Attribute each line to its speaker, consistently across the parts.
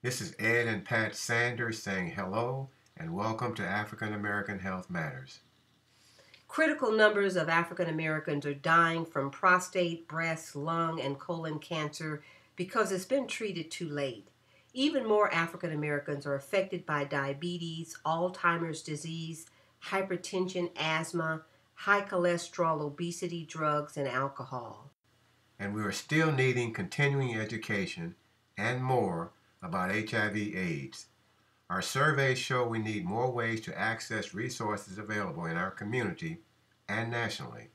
Speaker 1: This is Ed and Pat Sanders saying hello and welcome to African American Health Matters.
Speaker 2: Critical numbers of African Americans are dying from prostate, breast, lung, and colon cancer because it's been treated too late. Even more African Americans are affected by diabetes, Alzheimer's disease, hypertension, asthma, high cholesterol, obesity, drugs, and alcohol.
Speaker 1: And we are still needing continuing education and more about HIV/AIDS. Our surveys show we need more ways to access resources available in our community and nationally.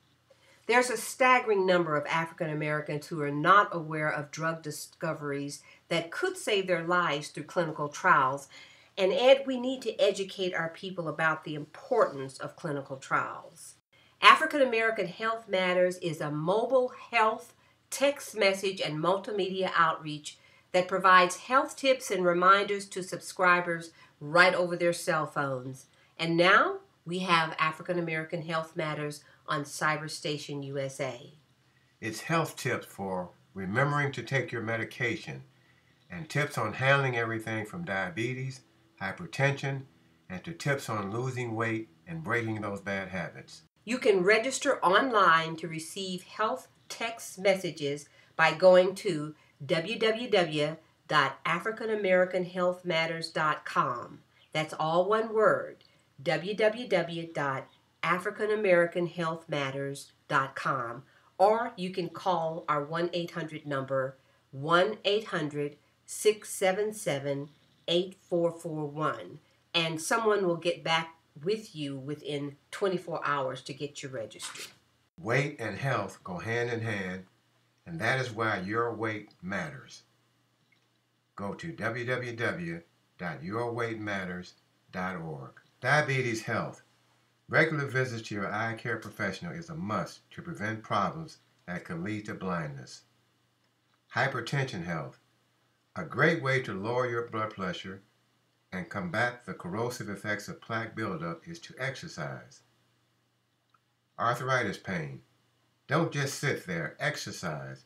Speaker 2: There's a staggering number of African Americans who are not aware of drug discoveries that could save their lives through clinical trials. And Ed, we need to educate our people about the importance of clinical trials. African American Health Matters is a mobile health, text message, and multimedia outreach that provides health tips and reminders to subscribers right over their cell phones. And now we have African American Health Matters on Cyberstation USA.
Speaker 1: It's health tips for remembering to take your medication and tips on handling everything from diabetes, hypertension, and to tips on losing weight and breaking those bad habits.
Speaker 2: You can register online to receive health text messages by going to www.africanamericanhealthmatters.com. That's all one word, www.africanamericanhealthmatters.com. Or you can call our 1-800 number, 1-800-677-8441, and someone will get back with you within 24 hours to get you registered.
Speaker 1: Weight and health go hand in hand, and that is why your weight matters. Go to www.yourweightmatters.org. Diabetes health. Regular visits to your eye care professional is a must to prevent problems that could lead to blindness. Hypertension health. A great way to lower your blood pressure and combat the corrosive effects of plaque buildup is to exercise. Arthritis pain. Don't just sit there, exercise.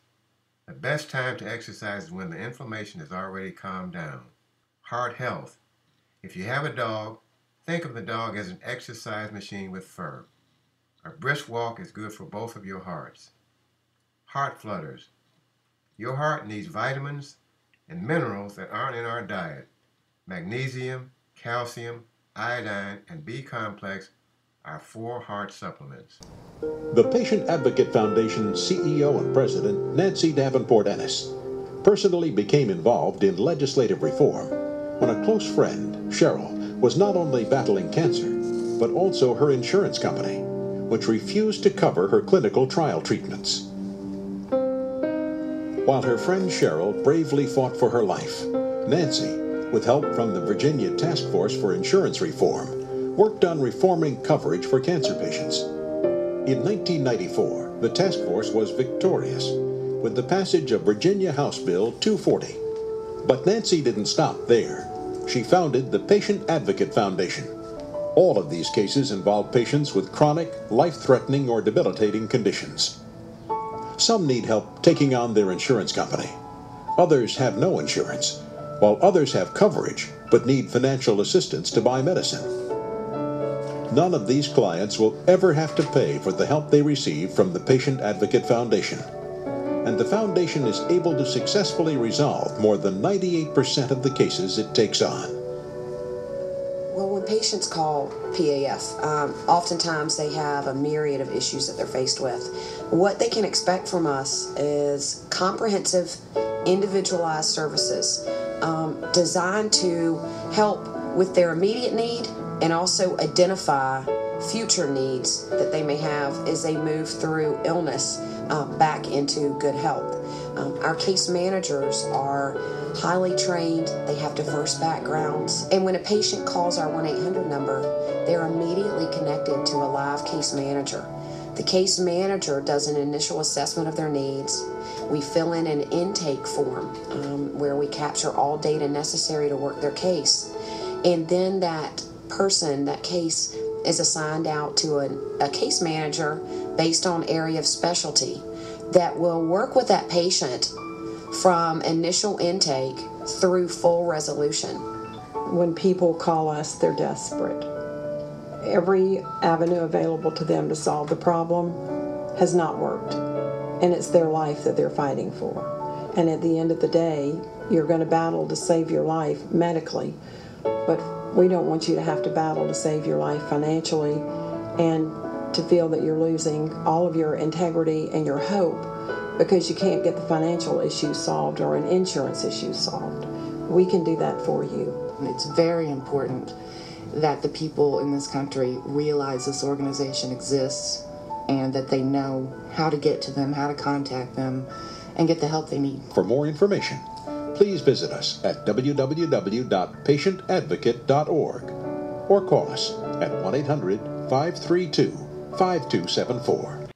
Speaker 1: The best time to exercise is when the inflammation has already calmed down. Heart health. If you have a dog, think of the dog as an exercise machine with fur. A brisk walk is good for both of your hearts. Heart flutters. Your heart needs vitamins and minerals that aren't in our diet. Magnesium, calcium, iodine, and B-complex are 4 heart supplements.
Speaker 3: The Patient Advocate Foundation CEO and President, Nancy Davenport Ennis, personally became involved in legislative reform when a close friend, Cheryl, was not only battling cancer, but also her insurance company, which refused to cover her clinical trial treatments. While her friend Cheryl bravely fought for her life, Nancy, with help from the Virginia Task Force for Insurance Reform, worked on reforming coverage for cancer patients. In 1994, the task force was victorious with the passage of Virginia House Bill 240. But Nancy didn't stop there. She founded the Patient Advocate Foundation. All of these cases involve patients with chronic, life-threatening, or debilitating conditions. Some need help taking on their insurance company. Others have no insurance, while others have coverage but need financial assistance to buy medicine. None of these clients will ever have to pay for the help they receive from the Patient Advocate Foundation. And the foundation is able to successfully resolve more than 98% of the cases it takes on.
Speaker 4: Well, when patients call PAF, oftentimes they have a myriad of issues that they're faced with. What they can expect from us is comprehensive, individualized services designed to help with their immediate need and also identify future needs that they may have as they move through illness back into good health. Our case managers are highly trained, they have diverse backgrounds, and when a patient calls our 1-800 number, they're immediately connected to a live case manager. The case manager does an initial assessment of their needs. We fill in an intake form where we capture all data necessary to work their case, and then that person, that case, is assigned out to a case manager based on area of specialty that will work with that patient from initial intake through full resolution.
Speaker 5: When people call us, they're desperate. Every avenue available to them to solve the problem has not worked, and it's their life that they're fighting for. And at the end of the day, you're going to battle to save your life medically, but we don't want you to have to battle to save your life financially and to feel that you're losing all of your integrity and your hope because you can't get the financial issues solved or an insurance issue solved. We can do that for you.
Speaker 6: It's very important that the people in this country realize this organization exists and that they know how to get to them, how to contact them, and get the help they need.
Speaker 3: For more information, please visit us at www.patientadvocate.org or call us at 1-800-532-5274.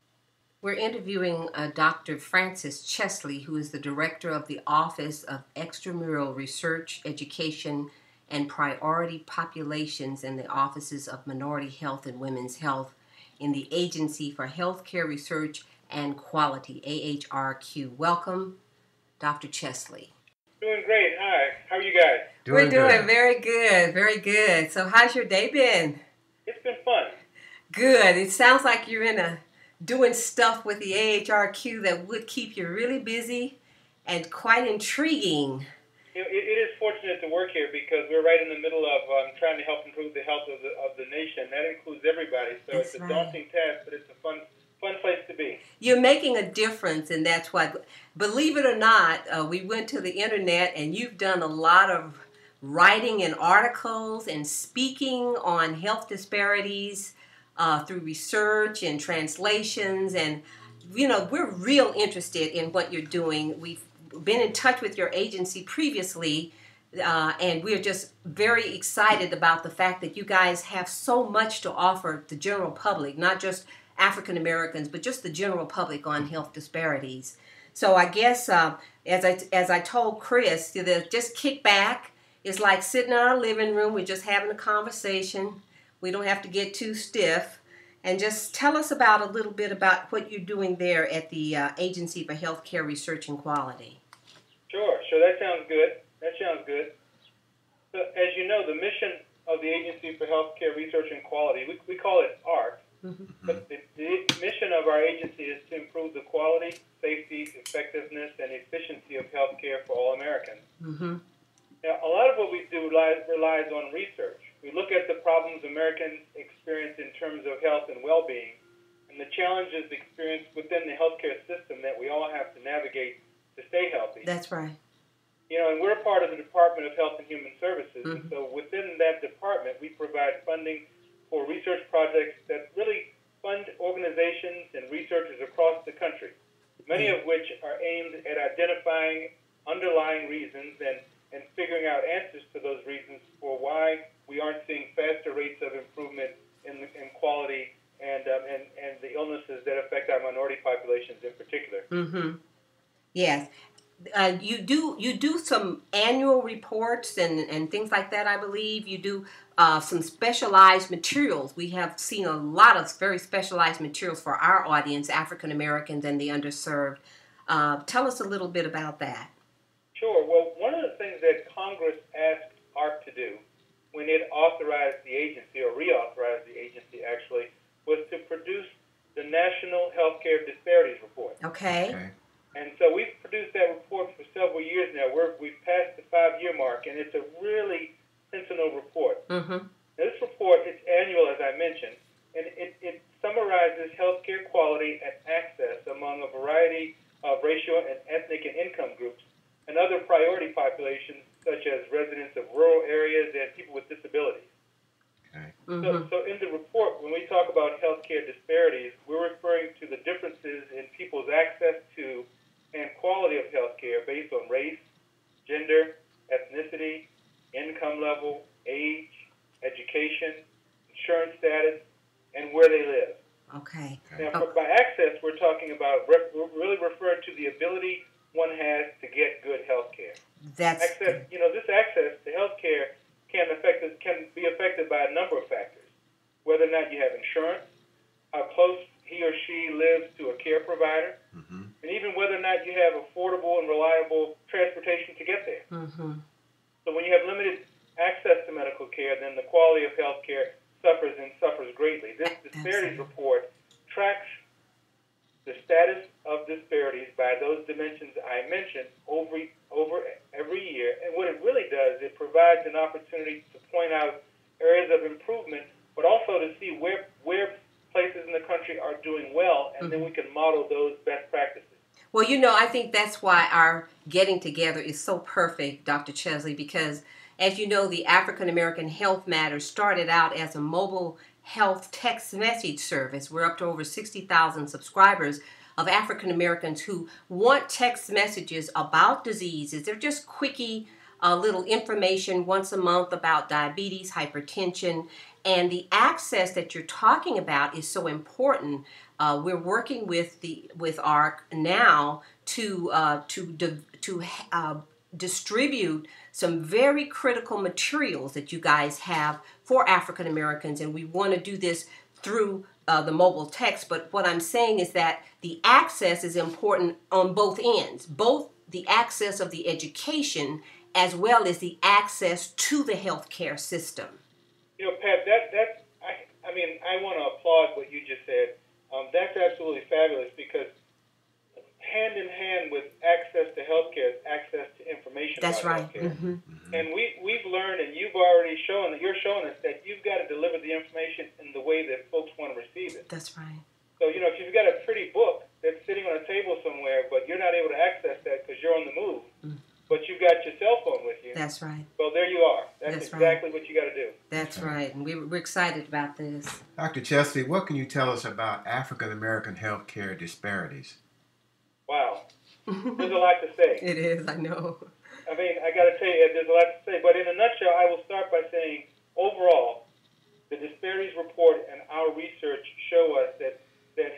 Speaker 2: We're interviewing Dr. Frances Chesley, who is the director of the Office of Extramural Research, Education, and Priority Populations in the Offices of Minority Health and Women's Health in the Agency for Healthcare Research and Quality, AHRQ. Welcome, Dr. Chesley.
Speaker 7: Doing great. Hi. How are you guys?
Speaker 2: We're doing very good, very good. So how's your day been?
Speaker 7: It's been fun.
Speaker 2: Good. It sounds like you're doing stuff with the AHRQ that would keep you really busy and quite intriguing.
Speaker 7: It is fortunate to work here because we're right in the middle of trying to help improve the health of the nation. That includes everybody. So
Speaker 2: That's
Speaker 7: it's a
Speaker 2: right.
Speaker 7: daunting task, but it's a fun place to be.
Speaker 2: You're making a difference, and that's what, believe it or not, we went to the internet and you've done a lot of writing and articles and speaking on health disparities through research and translations, and we're real interested in what you're doing. We've been in touch with your agency previously, and we're just very excited about the fact that you guys have so much to offer the general public, not just African Americans, but just the general public on health disparities. So I guess, as I told Chris, just kick back. It's like sitting in our living room. We're just having a conversation. We don't have to get too stiff. And just tell us a little bit about what you're doing there at the Agency for Healthcare Research and Quality.
Speaker 7: Sure. That sounds good. So, as you know, the mission of the Agency for Healthcare Research and Quality, we call it AHRQ, but the mission of our agency is to improve the quality, safety, effectiveness, and efficiency of healthcare for all Americans. Now, a lot of what we do relies on research. We look at the problems Americans experience in terms of health and well-being and the challenges experienced within the healthcare system that we all have to navigate to stay healthy.
Speaker 2: That's right.
Speaker 7: And we're part of the Department of Health and Human Services, and so within that department, we provide funding for research projects that really fund organizations and researchers across the country, many of which are aimed at identifying underlying reasons and figuring out answers to those reasons for why we aren't seeing faster rates of improvement in quality and the illnesses that affect our minority populations in particular.
Speaker 2: Yes. You do some annual reports and things like that, I believe. You do some specialized materials. We have seen a lot of very specialized materials for our audience, African Americans and the underserved. Tell us a little bit about that.
Speaker 7: Sure. Well, one of the things that Congress asked AHRQ to do when it authorized the agency, or reauthorized the agency actually, was to produce the National Healthcare Disparities Report.
Speaker 2: Okay.
Speaker 7: And so we've produced that report for several years now. We've passed the 5-year mark, and it's a really sentinel report. Now, this report is annual, as I mentioned, and it summarizes healthcare quality and access among a variety of racial and ethnic and income groups and other priority populations, such as residents of rural areas and people with disabilities. So in the report, when we talk about healthcare disparities, we're referring to the differences in people's access to and quality of healthcare based on race, gender, ethnicity, income level, age, education, insurance status, and where they live.
Speaker 2: Okay.
Speaker 7: Now, by access, we're talking about really referring to the ability one has to get good health care.
Speaker 2: That's
Speaker 7: access. This access to health care can be affected by a number of factors. Whether or not you have insurance, how close he or she lives to a care provider, and even whether or not you have affordable and reliable transportation to get there.
Speaker 2: Mm-hmm.
Speaker 7: So when you have limited access to medical care, then the quality of health care suffers and suffers greatly. This disparities report tracks the status of disparities by those dimensions I mentioned over every year. And what it really does, it provides an opportunity to point out areas of improvement, but also to see where places in the country are doing well, and then we can model those best practices.
Speaker 2: Well, I think that's why our getting together is so perfect, Dr. Chesley, because as you know, the African American Health Matters started out as a mobile health text message service. We're up to over 60,000 subscribers of African Americans who want text messages about diseases. They're just quickie little information once a month about diabetes, hypertension, and the access that you're talking about is so important. We're working with AHRQ now to distribute some very critical materials that you guys have for African Americans, and we want to do this through the mobile text. But what I'm saying is that the access is important on both ends, both the access of the education as well as the access to the healthcare system.
Speaker 7: Pat, I want to applaud what you just said. That's absolutely fabulous, because hand in hand with access to healthcare is access to information
Speaker 2: That's
Speaker 7: about
Speaker 2: right.
Speaker 7: healthcare.
Speaker 2: Mm-hmm.
Speaker 7: And we've learned, and you've already shown, you're showing us that you've got to deliver the information in the way that folks want to receive it.
Speaker 2: That's right.
Speaker 7: So, if you've got a pretty book that's sitting on a table somewhere, but you're not able to access that because you're on the move, but you've got your cell phone with you.
Speaker 2: That's right.
Speaker 7: Well, there you are.
Speaker 2: That's
Speaker 7: exactly what you got to do.
Speaker 2: That's right. And we're excited about this.
Speaker 1: Dr. Chesley, what can you tell us about African American healthcare disparities?
Speaker 7: Wow. There's a lot to say.
Speaker 2: It is, I know.
Speaker 7: I got to tell you, there's a lot to say. But in a nutshell, I will start by saying, overall, the disparities report and our research show us that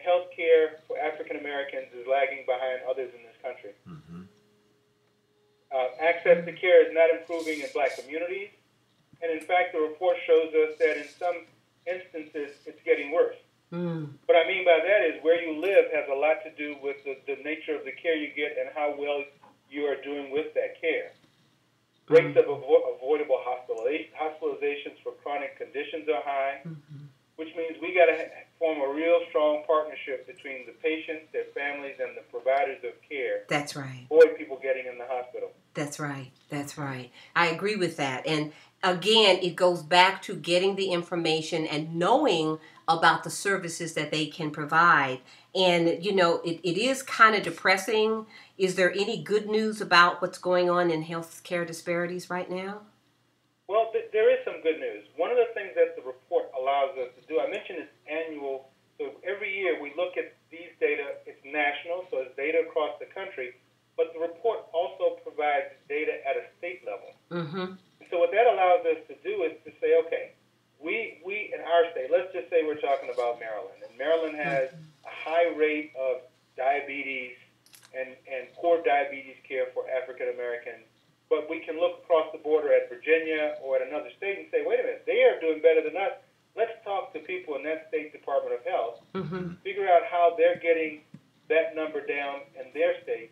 Speaker 7: health care for African Americans is lagging behind others in this country.
Speaker 1: Mm-hmm.
Speaker 7: Access to care is not improving in black communities. And in fact, the report shows us that in some instances, it's getting worse. What I mean by that is where you live has a lot to do with the nature of the care you get and how well you are doing with that care. Rates of avoidable hospitalizations for chronic conditions are high, which means we got to form a real strong partnership between the patients, their families, and the providers of care.
Speaker 2: That's right.
Speaker 7: Avoid people getting in the hospital.
Speaker 2: That's right. That's right. I agree with that. And again, it goes back to getting the information and knowing about the services that they can provide. And, it is kind of depressing. Is there any good news about what's going on in healthcare disparities right now?
Speaker 7: Well, there is some good news. One of the things that the report allows us to do, I mentioned it's annual, so every year we look at these data. It's national, so it's data across the country, but the report also provides data at a state level.
Speaker 2: Mm-hmm.
Speaker 7: So what that allows us to do is to say, okay, we in our state, let's just say we're talking about Maryland, and Maryland has a high rate of diabetes and poor diabetes care for African Americans. But we can look across the border at Virginia or at another state and say, wait a minute, they are doing better than us. Let's talk to people in that state Department of Health, figure out how they're getting that number down in their state,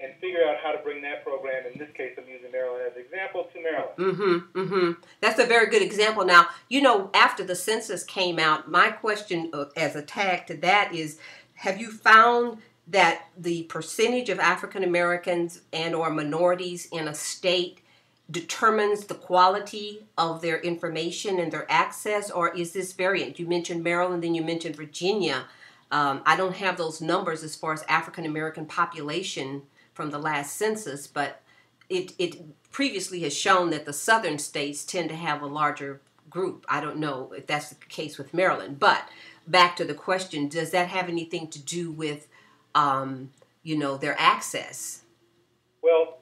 Speaker 7: and figure out how to bring that program, in this case I'm using Maryland as an example, to Maryland.
Speaker 2: That's a very good example. Now, after the census came out, my question as a tag to that is, have you found that the percentage of African Americans and or minorities in a state determines the quality of their information and their access, or is this variant? You mentioned Maryland, then you mentioned Virginia. I don't have those numbers as far as African American population from the last census, but it previously has shown that the southern states tend to have a larger group. I don't know if that's the case with Maryland, but back to the question, does that have anything to do with their access?
Speaker 7: Well,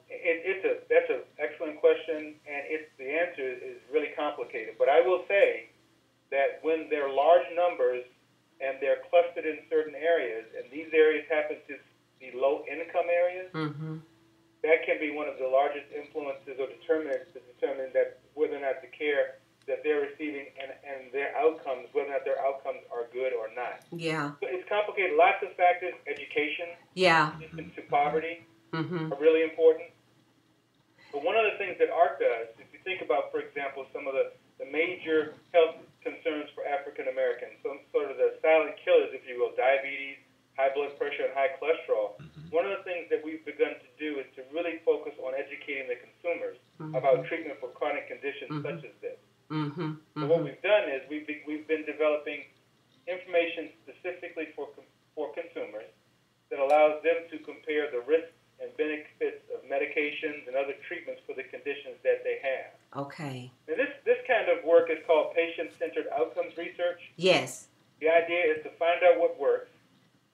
Speaker 7: that's an excellent question, and the answer is really complicated. But I will say that when there are large numbers and they're clustered in certain areas, and these areas happen to be low-income areas, that can be one of the largest influences or determinants to determine that whether or not the care that they're receiving and their outcomes, whether or not their outcomes are good or not.
Speaker 2: Yeah.
Speaker 7: So it's complicated. Lots of factors. Education.
Speaker 2: Yeah.
Speaker 7: Resistance to poverty are really important. think about, for example, some of the major health concerns for African Americans, some sort of the silent killers, if you will, diabetes, high blood pressure, and high cholesterol, one of the things that we've begun to do is to really focus on educating the consumers about treatment for chronic conditions such as this. So what we've done is we've been developing information specifically for consumers that allows them to compare the risks and benefits of medications and other treatments for the conditions that they have.
Speaker 2: Okay.
Speaker 7: Now this kind of work is called patient-centered outcomes research.
Speaker 2: Yes.
Speaker 7: The idea is to find out what works,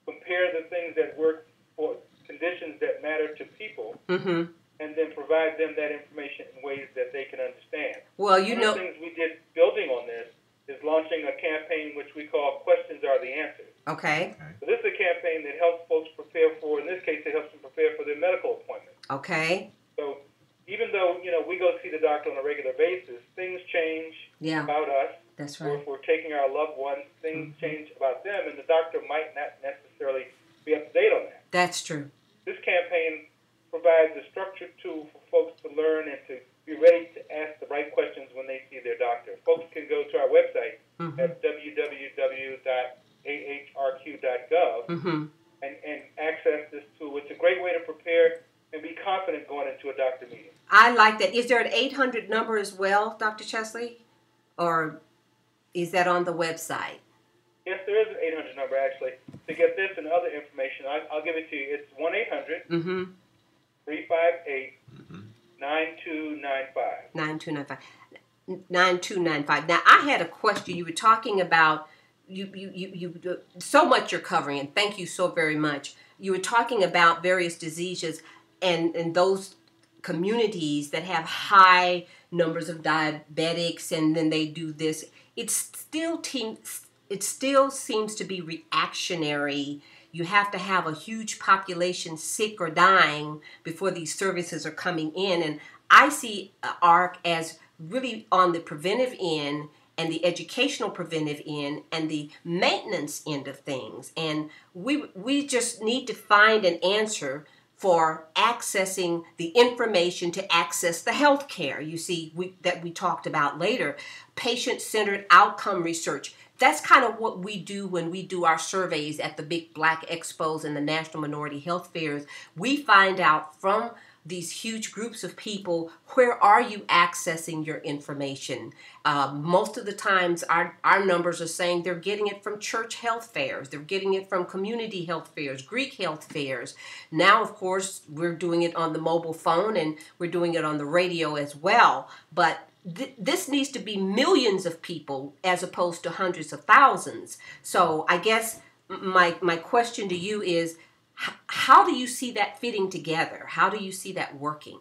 Speaker 7: compare the things that work for conditions that matter to people, and then provide them that information in ways that they can understand.
Speaker 2: Well,
Speaker 7: One of the things we did building on this is launching a campaign which we call Questions Are the Answers.
Speaker 2: Okay.
Speaker 7: So this is a campaign that helps folks prepare for, in this case, it helps them prepare for their medical appointments.
Speaker 2: Okay.
Speaker 7: So even though, we go see the doctor on a regular basis, things change about us.
Speaker 2: That's
Speaker 7: Or
Speaker 2: right.
Speaker 7: if we're taking our loved ones, things change about them, and the doctor might not necessarily be up to date on that.
Speaker 2: That's true.
Speaker 7: This campaign provides a structured tool for folks to learn and to be ready to ask the right questions when they see their doctor. Folks can go to our website at www.ahrq.gov and access this tool. It's a great way to prepare and be confident going into a doctor meeting.
Speaker 2: I like that. Is there an 800 number as well, Dr. Chesley? Or is that on the website?
Speaker 7: Yes, there is an 800 number, actually. To get this and other information, I'll give it to you. It's 1-800-358-9295.
Speaker 2: 9295. 9295. Now, I had a question. You were talking about, you so much you're covering, and thank you so very much. You were talking about various diseases and those communities that have high numbers of diabetics, and then they do this. It still seems to be reactionary. You have to have a huge population sick or dying before these services are coming in. And I see AHRQ as really on the preventive end and the educational preventive end and the maintenance end of things. And we just need to find an answer for accessing the information to access the health care, you see, that we talked about later. Patient-centered outcome research. That's kind of what we do when we do our surveys at the big Black Expos and the National Minority Health Fairs. We find out from these huge groups of people, where are you accessing your information? Most of the times our numbers are saying they're getting it from church health fairs. They're getting it from community health fairs, Greek health fairs. Now, of course, we're doing it on the mobile phone and we're doing it on the radio as well. But this needs to be millions of people as opposed to hundreds of thousands. So I guess my question to you is, how do you see that fitting together? How do you see that working?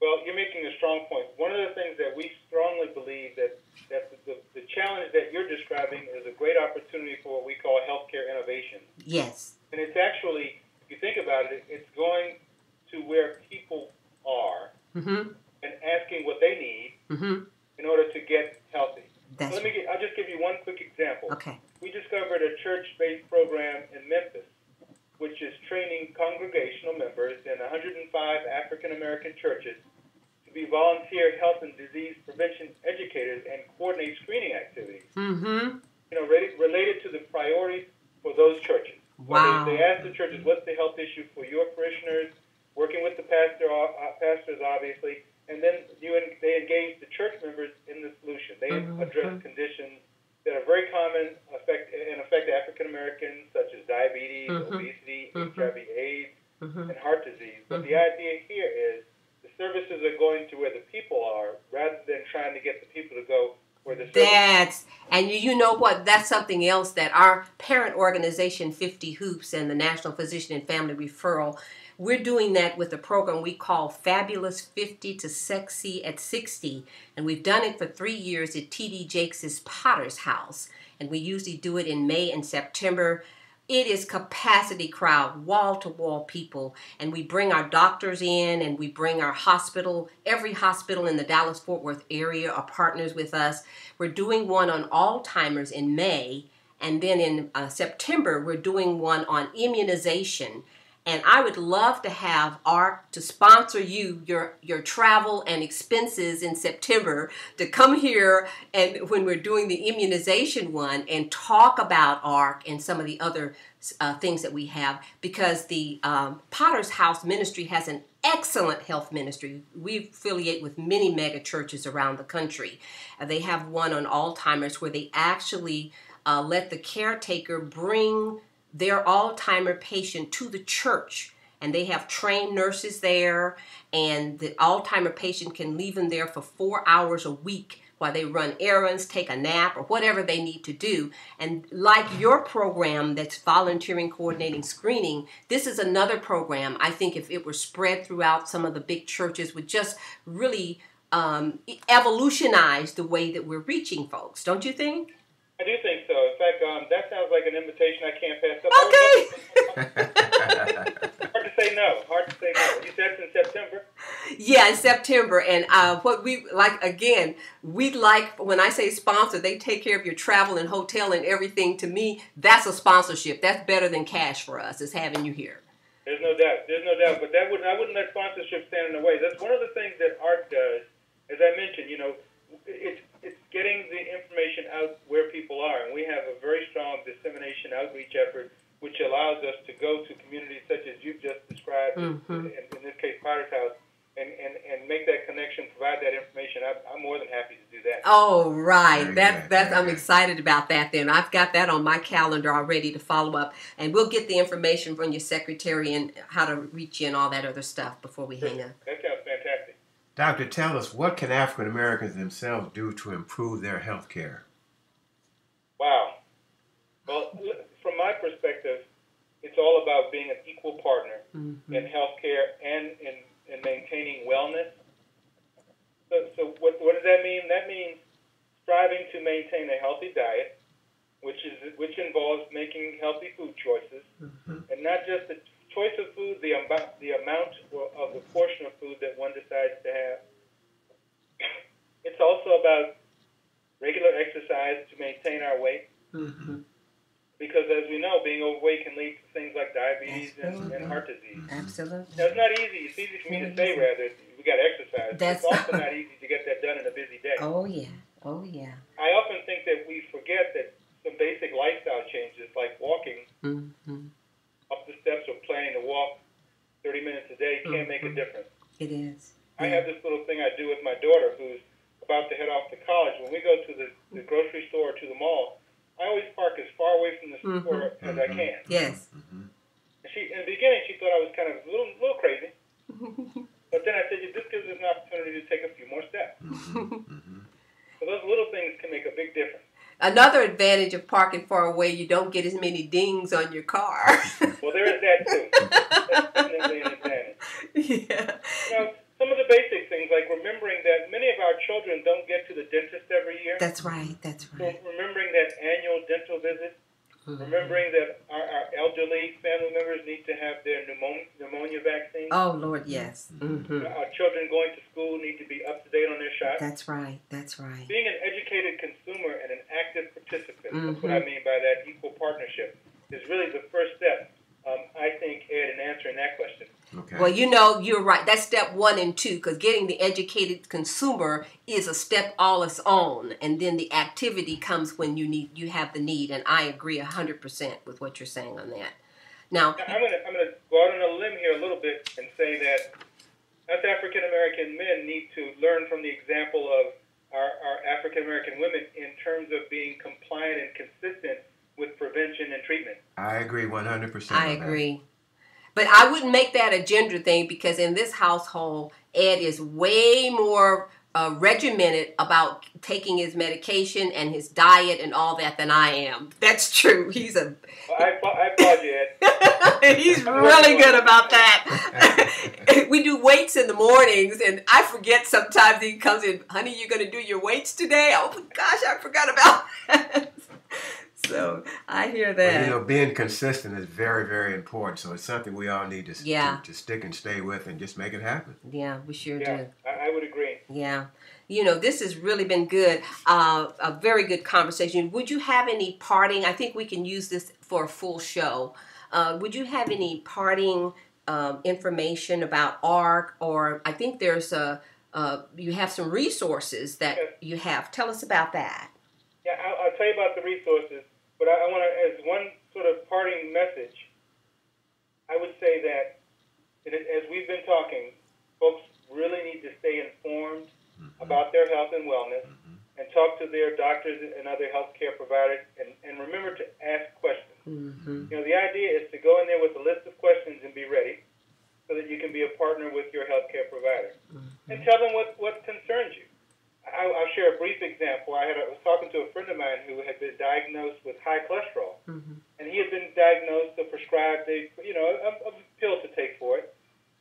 Speaker 7: Well, you're making a strong point. One of the things that we strongly believe that the challenge that you're describing is a great opportunity for what we call healthcare innovation.
Speaker 2: Yes.
Speaker 7: And it's actually, if you think about it, it's going to where people are and asking what they need in order to get healthy. So I'll just give you one quick example.
Speaker 2: Okay.
Speaker 7: We discovered a church-based program in Memphis, which is training congregational members in 105 African-American churches to be volunteer health and disease prevention educators and coordinate screening activities. Related to the priorities for those churches.
Speaker 2: Wow.
Speaker 7: So they ask the churches, what's the health issue for your parishioners, working with the pastors, obviously, and then they engage the church members in the solution. They address conditions that are very common and affect African Americans, such as diabetes, obesity, HIV/AIDS, and heart disease. But the idea here is the services are going to where the people are, rather than trying to get the people to go where the services are.
Speaker 2: And you know what? That's something else that our parent organization, 50 Hoops, and the National Physician and Family Referral, we're doing that with a program we call Fabulous 50 to Sexy at 60. And we've done it for 3 years at T.D. Jakes' Potter's House. And we usually do it in May and September. It is capacity crowd, wall-to-wall people. And we bring our doctors in and we bring our hospital. Every hospital in the Dallas-Fort Worth area are partners with us. We're doing one on Alzheimer's in May. And then in September, we're doing one on immunization. And I would love to have AHRQ to sponsor your travel and expenses in September to come here and when we're doing the immunization one and talk about AHRQ and some of the other things that we have, because the Potter's House Ministry has an excellent health ministry. We affiliate with many mega churches around the country. They have one on Alzheimer's where they actually let the caretaker bring their Alzheimer patient to the church, and they have trained nurses there, and the Alzheimer patient can leave them there for 4 hours a week while they run errands, take a nap, or whatever they need to do. And like your program that's volunteering, coordinating, screening, this is another program. I think if it were spread throughout some of the big churches would just really evolutionize the way that we're reaching folks. Don't you think?
Speaker 7: I do think so. In fact, that sounds like an invitation I can't pass up.
Speaker 2: Okay.
Speaker 7: Hard to say no. Hard to say no. You said it's in September?
Speaker 2: Yeah, in September. And what we like, again, we'd like, when I say sponsor, they take care of your travel and hotel and everything. To me, that's a sponsorship. That's better than cash for us, is having you here.
Speaker 7: There's no doubt. There's no doubt. But I wouldn't let sponsorship stand in the way. That's one of the things that AHRQ does. As I mentioned, it's getting the information out where people are, and we have a very strong dissemination outreach effort, which allows us to go to communities such as you've just described, in this case, Potter's House, and make that connection, provide that information. I'm more than happy to do that.
Speaker 2: Oh, right. I'm excited about that then. I've got that on my calendar already to follow up, and we'll get the information from your secretary and how to reach you and all that other stuff before we hang up.
Speaker 7: That sounds fantastic.
Speaker 1: Doctor, tell us, what can African Americans themselves do to improve their health care?
Speaker 7: Wow. Well, from my perspective, it's all about being an equal partner in healthcare and in maintaining wellness. So what does that mean? That means striving to maintain a healthy diet, which involves making healthy food choices, and not just the choice of food, the amount of the portion of food that one decides to have. It's also about regular exercise to maintain our weight. Because as we know, being overweight can lead to things like diabetes and heart disease.
Speaker 2: Absolutely.
Speaker 7: Now, it's not easy. It's easy for me to say, rather, we got to exercise. It's also not easy to get that done in a busy day.
Speaker 2: Oh, yeah. Oh, yeah.
Speaker 7: I often think that we forget that some basic lifestyle changes, like walking up the steps or planning to walk 30 minutes a day, can make a difference.
Speaker 2: It is.
Speaker 7: I have this little thing I do with my daughter who's about to head off to college. When we go to the grocery store or to the mall, I always park as far away from the store as I can.
Speaker 2: Yes.
Speaker 7: And in the beginning, she thought I was kind of a little crazy. But then I said, this gives us an opportunity to take a few more steps. So those little things can make a big difference.
Speaker 2: Another advantage of parking far away, you don't get as many dings on your car.
Speaker 7: Well, there is that too. That's definitely an advantage.
Speaker 2: Yeah.
Speaker 7: Some of the basic things, like remembering that many of our children don't get to the dentist every year.
Speaker 2: That's right. That's right.
Speaker 7: So remembering that annual dental visit. Remembering that our elderly family members need to have their pneumonia vaccine.
Speaker 2: Oh, Lord, yes.
Speaker 7: Our children going to school need to be up to date on their shots.
Speaker 2: That's right. That's right.
Speaker 7: Being an educated consumer and an active participant, that's what I mean by that equal partnership, is really the first step, I think, Ed, in answering that question.
Speaker 1: Okay.
Speaker 2: Well, you're right. That's step 1 and 2, because getting the educated consumer is a step all its own, and then the activity comes when you have the need. And I agree 100% with what you're saying on that. Now,
Speaker 7: I'm gonna go out on a limb here a little bit and say that us African American men need to learn from the example of our African American women in terms of being compliant and consistent with prevention and treatment.
Speaker 1: I agree 100%.
Speaker 2: I agree. But I wouldn't make that a gender thing, because in this household, Ed is way more regimented about taking his medication and his diet and all that than I am. That's true.
Speaker 7: Well, I applaud you, Ed.
Speaker 2: He's really good about that. We do weights in the mornings, and I forget sometimes. He comes in, honey, you going to do your weights today? Oh, gosh, I forgot about that. So I hear that.
Speaker 1: Well, being consistent is very, very important. So it's something we all need to stick and stay with and just make it happen.
Speaker 2: Yeah, we sure do.
Speaker 7: I would agree.
Speaker 2: Yeah. This has really been good. A very good conversation. Would you have any parting? I think we can use this for a full show. Would you have any parting information about AHRQ, or I think there's you have some resources that you have. Tell us about that.
Speaker 7: Yeah, I'll tell you about the resources, but I want to, as one sort of parting message, I would say that as we've been talking, folks really need to stay informed about their health and wellness and talk to their doctors and other healthcare providers and remember to ask questions. You know, the idea is to go in there with a list of questions and be ready so that you can be a partner with your healthcare provider. And tell them what concerns you. I'll share a brief example. I was talking to a friend of mine who had been diagnosed with high cholesterol. And he had been diagnosed or prescribed a pill to take for it.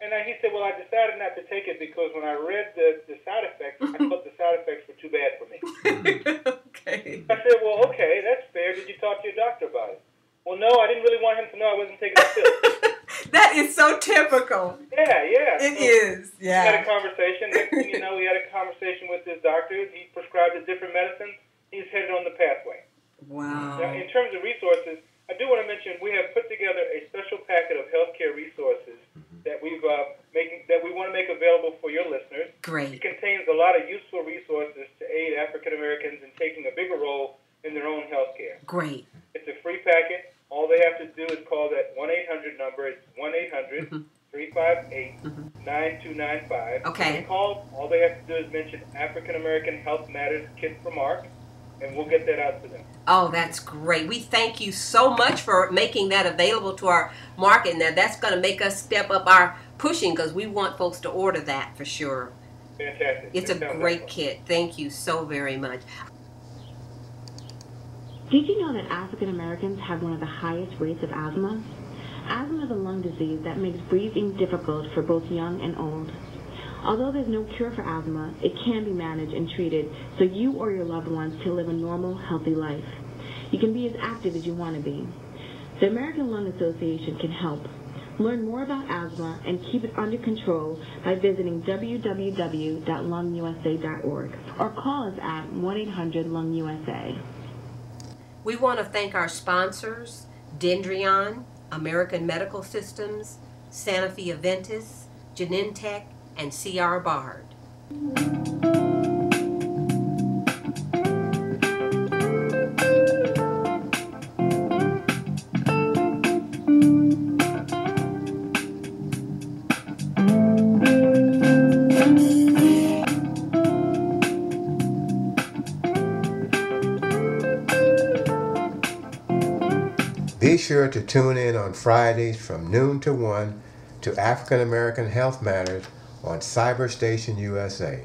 Speaker 7: And he said, well, I decided not to take it because when I read the side effects, I thought the side effects were too bad for me.
Speaker 2: Okay.
Speaker 7: I said, well, okay, that's fair. Did you talk to your doctor about it? Well, no, I didn't really want him to know I wasn't taking the pill.
Speaker 2: That is so typical.
Speaker 7: Yeah.
Speaker 2: It is. Yeah.
Speaker 7: We had a conversation. Next thing you know, we had a conversation with his doctor. He prescribed a different medicine. He's headed on the pathway.
Speaker 2: Wow.
Speaker 7: Now, in terms of resources, I do want to mention we have put together a special packet of healthcare resources that we want to make available for your listeners.
Speaker 2: Great.
Speaker 7: It contains a lot of useful resources to aid African Americans in taking a bigger role in their own healthcare.
Speaker 2: Great.
Speaker 7: It's a free packet. All they have to do is call that 1-800 number. It's 1-800-358-9295.
Speaker 2: Okay.
Speaker 7: When they call, all they have to do is mention African American Health Matters Kit from AHRQ, and we'll get that out to them.
Speaker 2: Oh, that's great. We thank you so much for making that available to our market. Now, that's going to make us step up our pushing because we want folks to order that for sure.
Speaker 7: Fantastic.
Speaker 2: It's a great kit. Thank you so very much.
Speaker 8: Did you know that African Americans have one of the highest rates of asthma? Asthma is a lung disease that makes breathing difficult for both young and old. Although there's no cure for asthma, it can be managed and treated so you or your loved ones can live a normal, healthy life. You can be as active as you want to be. The American Lung Association can help. Learn more about asthma and keep it under control by visiting www.lungusa.org or call us at 1-800-LUNG-USA.
Speaker 2: We want to thank our sponsors, Dendreon, American Medical Systems, Sanofi Aventis, Genentech, and C.R. Bard.
Speaker 1: Be sure to tune in on Fridays from noon to 1 to African American Health Matters on Cyber Station USA.